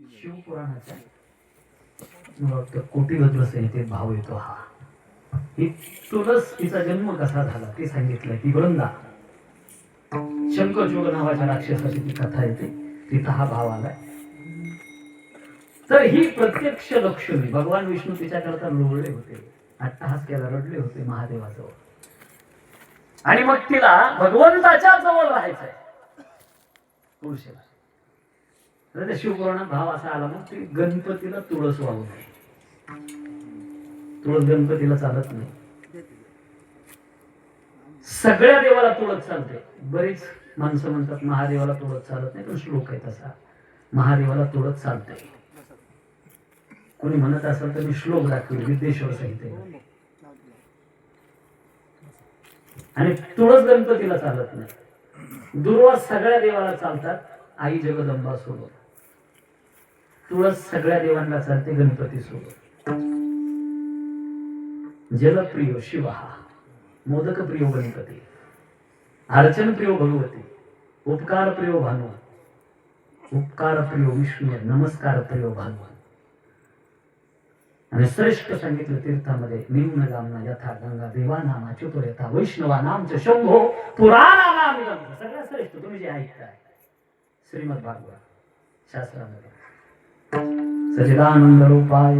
शिवपुराणाच्या मला वाटतं कोटीभद्र संहितेत भाव येतो हा. ही तुळस हिचा जन्म कसा झाला ते सांगितलंय की वृंदा शंखचूड नावाच्या राक्षसाची ती कथा येते, तिथं हा भाव आलाय. तर ही प्रत्यक्ष लक्ष्मी भगवान विष्णू तिच्याकरता लोळले होते, अट्टहास केला, रडले होते महादेवाजवळ. आणि मग तिला भगवंताच्या जवळ राहायचंय तुळशीला. तर त्या शिवपुराणात भाव असा आला मग ती गणपतीला तुळस वाहू नये. तुळस गणपतीला चालत नाही. सगळ्या देवाला तुळस चालते. बरीच माणसं म्हणतात महादेवाला तुळस चालत नाही, पण श्लोक आहे तसा महादेवाला तुळस चालते. कोणी म्हणत असेल तर मी श्लोक दाखवेल विद्येश्वर संहितेमध्ये. आणि तुळस गणपतीला चालत नाही. दुर्वा सगळ्या देवाला चालतात आई जगदंबा सोबत. तुळस सगळ्या देवांना चालते गणपती सोबत. जलप्रिय शिव हा, मोदक प्रिय गणपती, अर्चन प्रिय भगवती, उपकार प्रिय भानु, उपकार प्रिय विष्णू, नमस्कार प्रिय भानु. आणि श्रेष्ठ सांगितलं तीर्थामध्ये निम्न गामना यथा गंगा देवा नामा चतुर्यथा वैष्णवा नामच शंभो पुराणा नाम ग्रंथ. सगळ्यात श्रेष्ठ तुम्ही जे ऐकताय श्रीमद भागवत शास्त्रामध्ये सचिदानंद रूपाय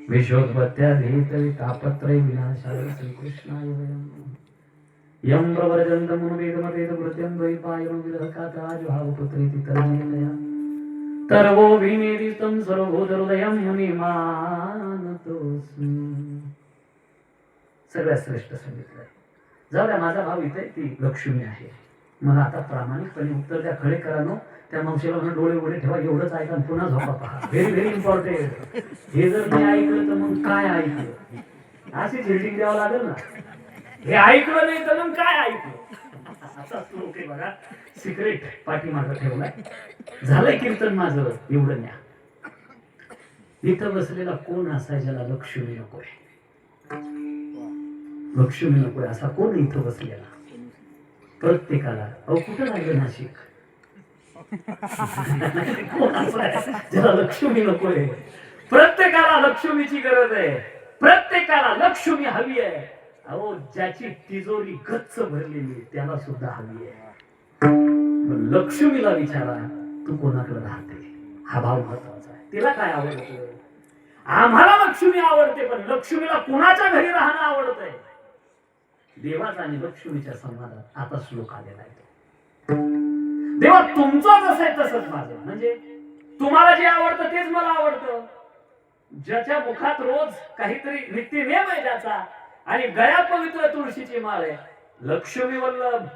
विश्वोत्पत्त्याधीतये तापत्रय विनाशाय श्रीकृष्णाय वयं यं प्रवर्जन्तमुं वेदमतेत कृत्यं द्वैपायनं विदहकाताज भावपुत्रेति तन्मयतया तर्वो विनेदितं सर्वभूतहृदयं मुनिमानतोऽस्मि. सगळ्यात श्रेष्ठ सांगितलंय. जाऊ द्या, माझा भाव इथे ती लक्ष्मी आहे. मला आता प्रामाणिकपणे उत्तर द्या खडेकरांनो. त्या मावशीला म्हणून डोळे उघडे ठेवा, एवढंच ऐका पुन्हा झोपा पहा. Very very important. हे जर मी ऐकलं तर मग काय ऐकलं, अशी झिल्डिंग द्यावं लागेल ना. हे ऐकलं नाही तर मग काय ऐकलं, असा श्लोक आहे बघा. सिक्रेट पाठीमागं ठेवलाय. झालंय कीर्तन माझं एवढं न्या. इथं बसलेला कोण असाय ज्याला लक्ष्मी नकोय, लक्ष्मी नकोय असा कोण इथं बसलेला? प्रत्येकाला. अहो कुठं लागलं नाशिक? कोण असाय ज्याला लक्ष्मी नकोय? प्रत्येकाला लक्ष्मीची गरज आहे, प्रत्येकाला लक्ष्मी हवी आहे. अहो ज्याची तिजोरी गच्च भरलेली त्याला सुद्धा हवी आहे. लक्ष्मीला विचारा तू कोणाकडे राहते, हा भाव महत्वाचा आहे. तिला काय आवडतं? आम्हाला लक्ष्मी आवडते, पण लक्ष्मीला कुणाच्या घरी राहणं आवडतंय? देवाचा आणि लक्ष्मीच्या संवादात आता श्लोक आलेला आहे. देवा तुमचं जसं आहे तसंच माझं. म्हणजे तुम्हाला जे आवडतं तेच मला आवडतं. ज्याच्या मुखात रोज काहीतरी नित्य नेम आहे ज्याचा, आणि गळ्या पवित्र तुळशीची माळ आहे, लक्ष्मी वल्लभ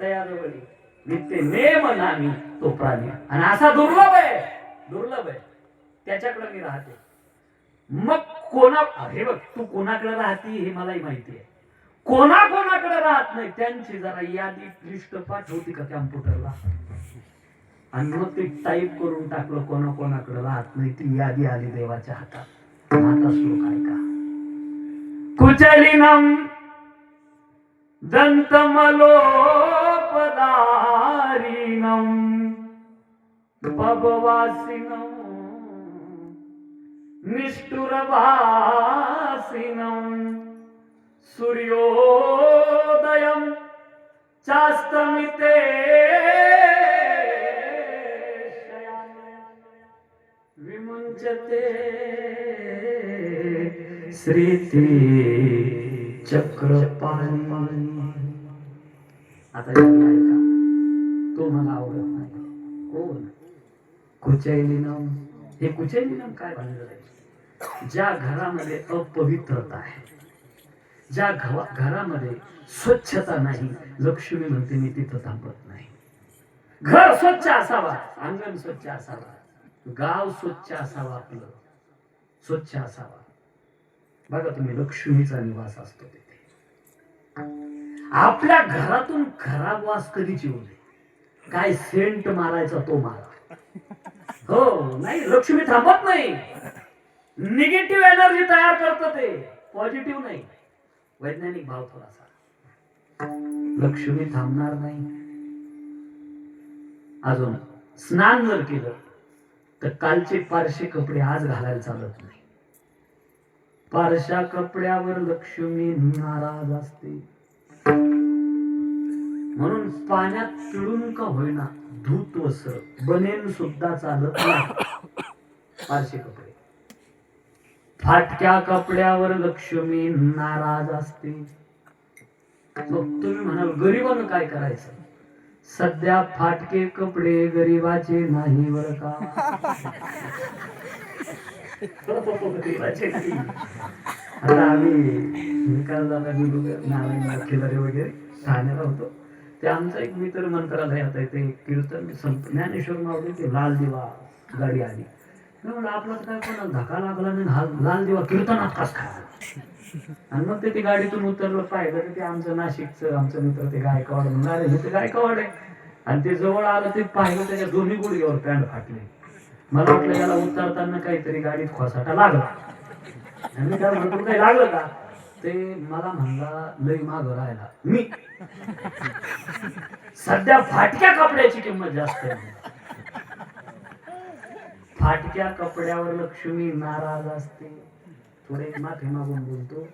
तयाजवळी नित्य नेम नामी तो प्राणी. आणि असा दुर्लभ आहे, दुर्लभ आहे, त्याच्याकडे मी राहते. मग कोणा, हे बघ तू कोणाकडे राहती हे मलाही माहिती आहे. कोणाकडे राहत नाही त्यांची जरा यादी लिस्ट पाठवती का कॅम्प्युटरला, आणि मग ते टाईप करून टाकलं कोणाकडे राहत नाही. ती यादी आली देवाच्या हातात. आता श्लोक ऐका. कुचलिनम दंतमलोपदारिणम पबवासिनम निष्ठुरभासिनम सूर्योदयम चास्तमिते विमुंचते श्रीती चक्रपाणी. आता ऐका, तो मला आवडत नाही. कोण? कुचैलिनम. हे कुचैलिनम काय बनलेलं आहे? ज्या घरामध्ये अपवित्रता आहे, ज्या घरामध्ये स्वच्छता नाही, लक्ष्मी म्हणते मी तिथं थांबत नाही. घर स्वच्छ असावा, अंगण स्वच्छ असावा, गाव स्वच्छ असावा, आपलं स्वच्छ असावा. बघा तुम्ही, लक्ष्मीचा निवास असतो तिथे. आपल्या घरातून खराब वास कधीच येऊ नये. काय सेंट मारायचा तो मारा. हो, नाही, लक्ष्मी थांबत नाही. निगेटिव्ह एनर्जी तयार करत ते, पॉझिटिव्ह नाही. वैज्ञानिक भाव थोडासा. लक्ष्मी थांबणार नाही. अजून स्नान जर केलं तर कालचे पारशे कपडे आज घालायला चालत नाही. पारशा कपड्यावर लक्ष्मी नाराज असते. म्हणून पाण्यात पिळून का होईना धूत वस्त्र बनेन सुद्धा चालत नाही. पारशे कपडे फाटक्या कपड्यावर लक्ष्मी नाराज असते. मग तुम्ही म्हणाल गरिबानं काय करायचं? सध्या फाटके कपडे गरिबाचे नाही बर का. आता आम्ही निकालला गेलो नारायण खिलारे वगैरे ठाण्याला होतो. ते आमचा एक मित्र मंत्रालयात आहे. ते कीर्तन ज्ञानेश्वर माऊली ते लाल दिवा गाडी आली. म्हणून आपला काय पण धक्का लागला नाही. लाल दिवा कीर्तनात कस काय? आणि मग ते गाडीतून उतरलं पाहिलं तर ते आमचं नाशिकचं आमचं मित्र ते गायकवाड म्हणून हे ते गायकवाड आहे. आणि ते जवळ आलं ते पाहिलं त्याच्या दोन्ही गुडघ्यावर पॅन्ट फाटले. मला वाटलं याला उतरताना काहीतरी गाडीत खोसाटा लागला. आणि काय म्हणतो काही लागलं का? ते मला म्हणला लई माग राहिला. मी सध्या फाटक्या कपड्याची किंमत जास्त आहे. फाटक्या कपड्यावर लक्ष्मी नाराज असते. थोडे माफी मागून बोलतो.